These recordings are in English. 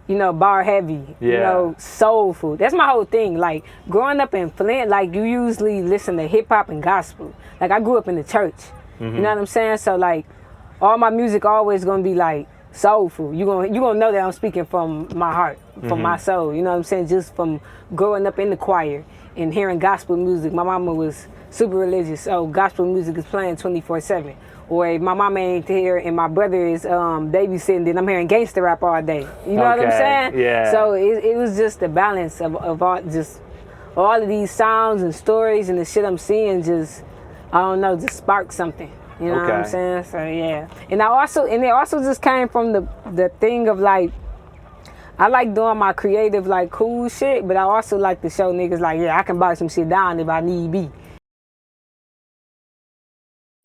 you know, bar heavy, you know, soulful. That's my whole thing. Like, growing up in Flint, like, you usually listen to hip-hop and gospel. Like, I grew up in the church. You know what I'm saying? So, like, all my music always gonna be, like, soulful. You gonna know that I'm speaking from my heart, from my soul. You know what I'm saying? Just from growing up in the choir and hearing gospel music. My mama was super religious, so gospel music is playing 24/7. Or if my mama ain't here and my brother is babysitting, then I'm hearing gangster rap all day. You know what I'm saying? Yeah. So it was just the balance of all, just all of these sounds and stories and the shit I'm seeing just, I don't know, just sparked something. You know what I'm saying? So yeah. And it also just came from the thing of like, I like doing my creative, like, cool shit, but I also like to show niggas like, yeah, I can buy some shit down if I need be.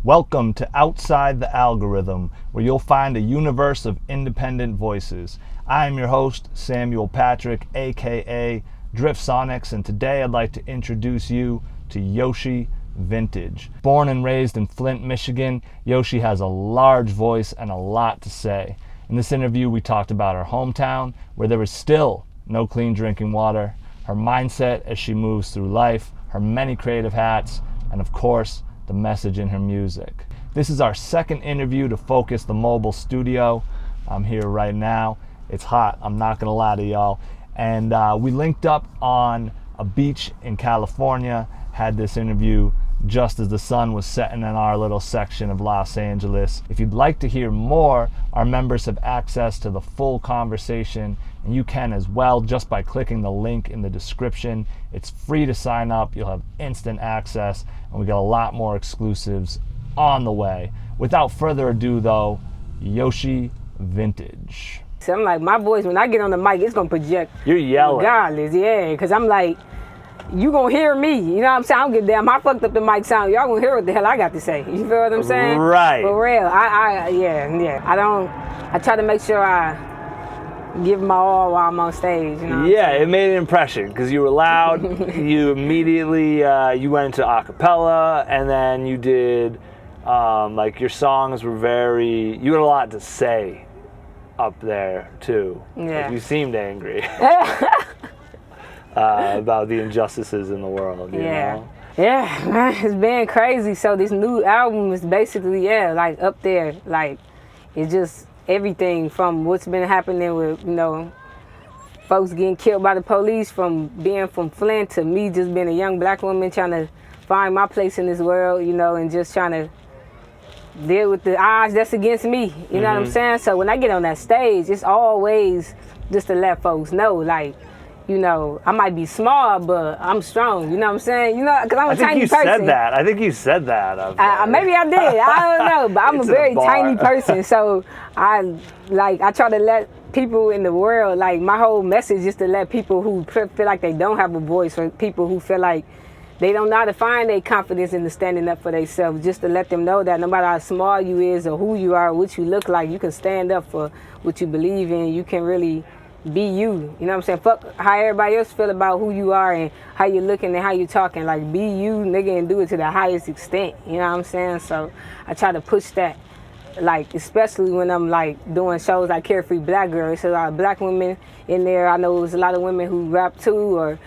Welcome to Outside the Algorithm, where you'll find a universe of independent voices. I am your host, Samuel Patrick, aka Drift Sonics, and today I'd like to introduce you to Yoshi Vintage. Born and raised in Flint, Michigan, Yoshi has a large voice and a lot to say. In this interview, we talked about her hometown, where there is still no clean drinking water, her mindset as she moves through life, her many creative hats, and of course, the message in her music. This is our second interview to focus the mobile studio. I'm here right now. It's hot, I'm not gonna lie to y'all. And we linked up on a beach in California, had this interview just as the sun was setting in our little section of Los Angeles. If you'd like to hear more, our members have access to the full conversation, and you can as well just by clicking the link in the description. It's free to sign up, you'll have instant access, and we got a lot more exclusives on the way. Without further ado though, Yoshi Vintage. So I'm like, my voice, when I get on the mic, it's gonna project. You're yelling. Regardless, yeah, because I'm like, you gonna hear me, you know what I'm saying? I don't give a damn. I fucked up the mic sound. Y'all gonna hear what the hell I got to say. You feel what I'm saying? Right. For real. I try to make sure I give my all while I'm on stage. You know it made an impression because you were loud. You immediately, you went into a cappella, and then you did, like, your songs were you had a lot to say up there too. Yeah. Like, you seemed angry. About the injustices in the world, you know? Yeah, man, it's been crazy. So this new album is basically, like, up there. Like, it's just everything from what's been happening with, you know, folks getting killed by the police, from being from Flint to me just being a young black woman trying to find my place in this world, you know, and just trying to deal with the odds that's against me. You know what I'm saying? So when I get on that stage, it's always just to let folks know, like, you know, I might be small, but I'm strong. You know what I'm saying? You know, because I'm a tiny person. I think you said that. Maybe I did. I don't know, but I'm a very tiny person. So I try to let people in the world, like, my whole message is to let people who feel like they don't have a voice, or people who feel like they don't know how to find their confidence in standing up for themselves, just to let them know that no matter how small you is or who you are, or what you look like, you can stand up for what you believe in. You can really be you. You know what I'm saying? Fuck how everybody else feel about who you are and how you're looking and how you're talking. Like, be you, nigga, and do it to the highest extent. You know what I'm saying? So I try to push that, like, especially when I'm, like, doing shows like Carefree Black Girl. It's a lot of black women in there. I know there's a lot of women who rap too, or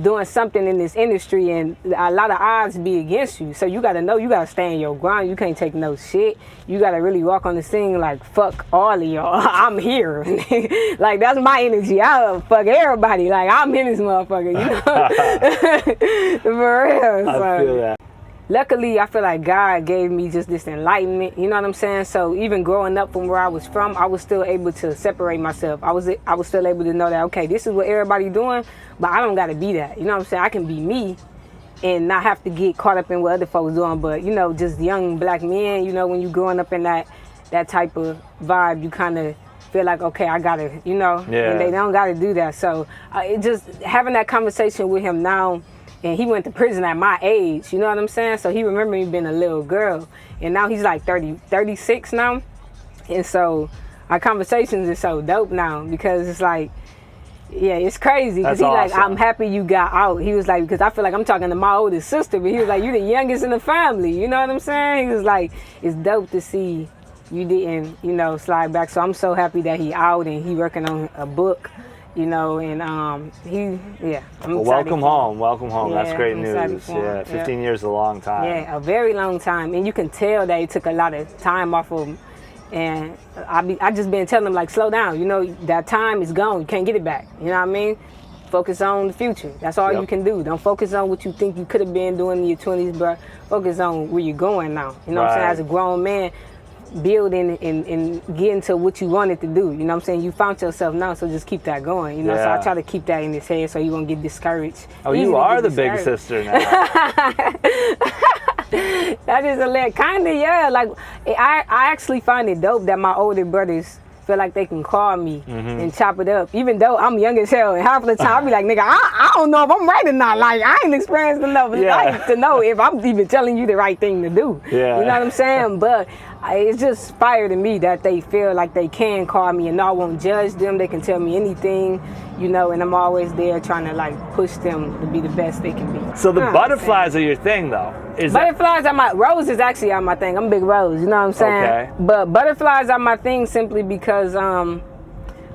doing something in this industry, and a lot of odds be against you. So you gotta know, you gotta stand your ground. You can't take no shit. You gotta really walk on the scene like, fuck all of y'all. I'm here. Like, that's my energy. I'll fuck everybody. Like, I'm in this motherfucker, you know? For real. I feel that. Luckily, I feel like God gave me just this enlightenment, you know what I'm saying? So even growing up from where I was from, I was still able to separate myself. I was still able to know that, okay, this is what everybody doing, but I don't gotta be that. You know what I'm saying? I can be me and not have to get caught up in what other folks doing. But, you know, just young black men, you know, when you growing up in that type of vibe, you kind of feel like, okay, I gotta, you know, and they don't gotta do that. So it just having that conversation with him now. And he went to prison at my age, you know what I'm saying? So he remembered me being a little girl. And now he's like 36 now. And so our conversations are so dope now, because it's like, yeah, it's crazy. Because like, I'm happy you got out. He was like, because I feel like I'm talking to my oldest sister, but he was like, you're the youngest in the family. You know what I'm saying? He was like, it's dope to see you didn't, you know, slide back. So I'm so happy that he out and he working on a book, you know, and I'm welcome home. Welcome home. Yeah, That's great I'm news. Yeah, 15 years is a long time. Yeah, a very long time. And you can tell that it took a lot of time off of him. And I just been telling him, like, slow down. You know, that time is gone. You can't get it back. You know what I mean? Focus on the future. That's all you can do. Don't focus on what you think you could have been doing in your 20s, but focus on where you're going now. You know what I'm saying? As a grown man, building and getting to what you wanted to do. You know what I'm saying? You found yourself now, so just keep that going. You know, so I try to keep that in his head so you won't get discouraged. Oh, you are the big sister now. That is a kind of, yeah. Like, I actually find it dope that my older brothers feel like they can call me and chop it up, even though I'm young as hell. And half of the time, I be like, nigga, I don't know if I'm right or not. Like, I ain't experienced enough life to know if I'm even telling you the right thing to do. Yeah. You know what I'm saying? But it's just fire to me that they feel like they can call me and I won't judge them. They can tell me anything, you know, and I'm always there trying to, like, push them to be the best they can be. So the butterflies are your thing, though? Butterflies are my, roses actually are my thing. I'm Big Rose, you know what I'm saying? Okay. But butterflies are my thing simply because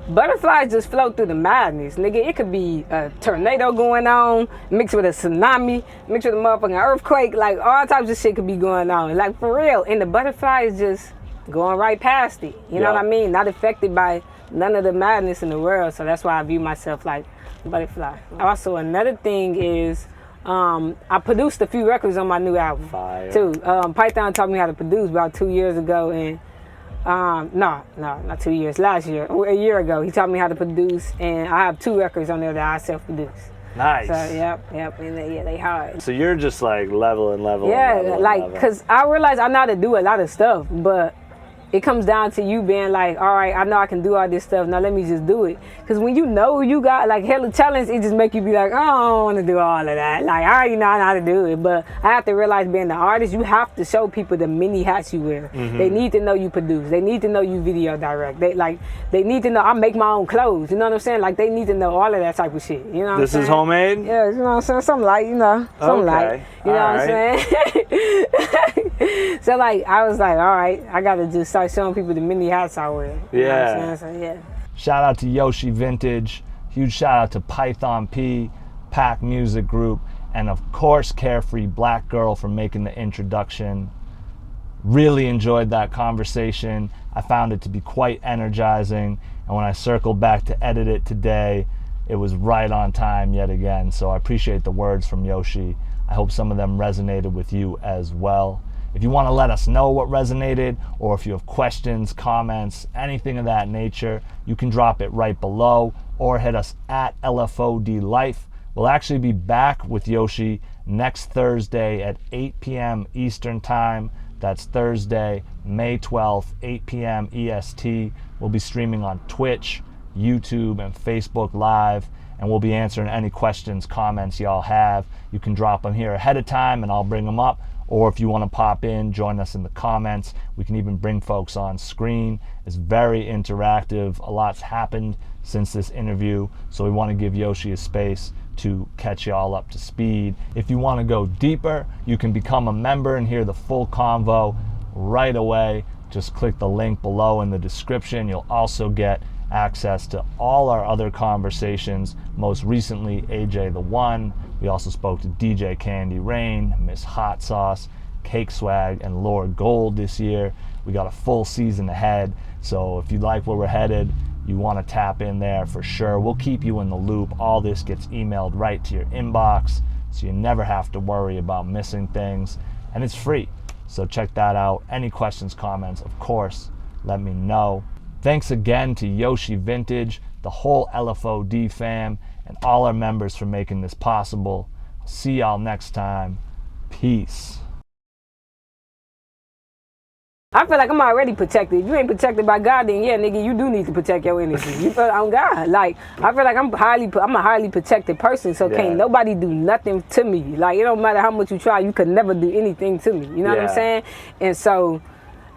butterflies just float through the madness, nigga. It could be a tornado going on, mixed with a tsunami, mixed with a motherfucking earthquake, like all types of shit could be going on, like for real. And the butterfly is just going right past it, you know what I mean? Not affected by none of the madness in the world, so that's why I view myself like a butterfly. Also, another thing is, I produced a few records on my new album too. Python taught me how to produce about 2 years ago, and no, not 2 years. Last year, a year ago, he taught me how to produce, and I have 2 records on there that I self-produce. Nice. So yep, and they hard. So you're just like leveling. Cause I realize I know how to do a lot of stuff, but it comes down to you being like, all right, I know I can do all this stuff. Now let me just do it. Because when you know you got like hella challenge, it just make you be like, oh, I don't want to do all of that. Like, I already know how to do it. But I have to realize being the artist, you have to show people the many hats you wear. They need to know you produce. They need to know you video direct. They need to know I make my own clothes. You know what I'm saying? Like, they need to know all of that type of shit. You know what I'm saying? This is homemade? Yeah, you know what I'm saying? Something like, you know, something like. You know what I'm saying? So, like, I was like, all right, I got to just start showing people the many hats I wear. You know what I'm saying? So, yeah. Shout out to Yoshi Vintage. Huge shout out to Python P, Pack Music Group, and of course, Carefree Black Girl for making the introduction. Really enjoyed that conversation. I found it to be quite energizing. And when I circled back to edit it today, it was right on time yet again. So I appreciate the words from Yoshi. I hope some of them resonated with you as well. If you want to let us know what resonated, or if you have questions, comments, anything of that nature, you can drop it right below or hit us at LFOD Life. We'll actually be back with Yoshi next Thursday at 8 p.m. Eastern Time. That's Thursday, May 12th, 8 p.m. EST. We'll be streaming on Twitch, YouTube, and Facebook Live, and we'll be answering any questions, comments y'all have. You can drop them here ahead of time and I'll bring them up. Or if you want to pop in, join us in the comments. We can even bring folks on screen. It's very interactive. A lot's happened since this interview, so we want to give Yoshi a space to catch y'all up to speed. If you want to go deeper, you can become a member and hear the full convo right away. Just click the link below in the description. You'll also get access to all our other conversations, most recently AJ the One. We also spoke to DJ Candy Rain, Miss Hot Sauce, Cake Swag, and Lord Gold this year. We got a full season ahead, so if you like where we're headed, you want to tap in there for sure. We'll keep you in the loop. All this gets emailed right to your inbox, so you never have to worry about missing things, and it's free. So check that out. Any questions, comments, of course, let me know. Thanks again to Yoshi Vintage, the whole LFOD fam, and all our members for making this possible. I'll see y'all next time. Peace. I feel like I'm already protected. If you ain't protected by God, then yeah, nigga, you do need to protect your energy. You feel on God. Like, I feel like I'm a highly protected person, so can't nobody do nothing to me. Like, it don't matter how much you try, you could never do anything to me. You know what I'm saying? And so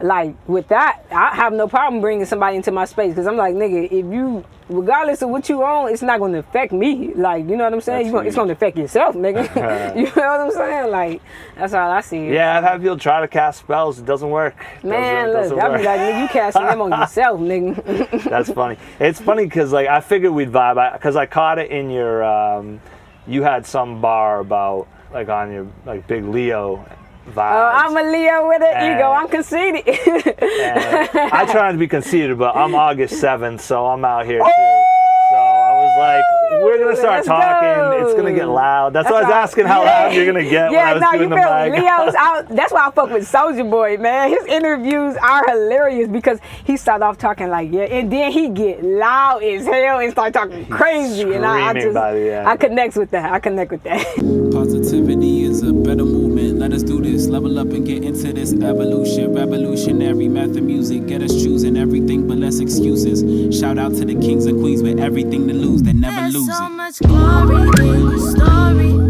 like with that, I have no problem bringing somebody into my space because I'm like, nigga, if you, regardless of what you own, it's not going to affect me. Like, you know what I'm saying? It's going to affect yourself, nigga. You know what I'm saying? Like, that's all I see. Yeah, I've had people try to cast spells. It doesn't work. Man, look, I'll be like, nigga, you casting them on yourself, nigga. That's funny. It's funny because, like, I figured we'd vibe because I caught it in your, you had some bar about, like, on your, like, big Leo vibes. I'm a Leo with an ego. I'm conceited. I try not to be conceited, but I'm August 7th, so I'm out here too. So I was like, we're going to start talking. It's going to get loud. That's why I was asking how loud you're going to get when I was doing the mic. Leo's out. That's why I fuck with Soulja Boy, man. His interviews are hilarious because he started off talking like, and then he get loud as hell and start talking crazy. And I connect with that. I connect with that. Positivity is a better movement. Let us do this. Level up and get into this evolution. Revolutionary math and music. Get us choosing everything but less excuses. Shout out to the kings and queens with everything to lose. They never lose it. There's so much glory in your story.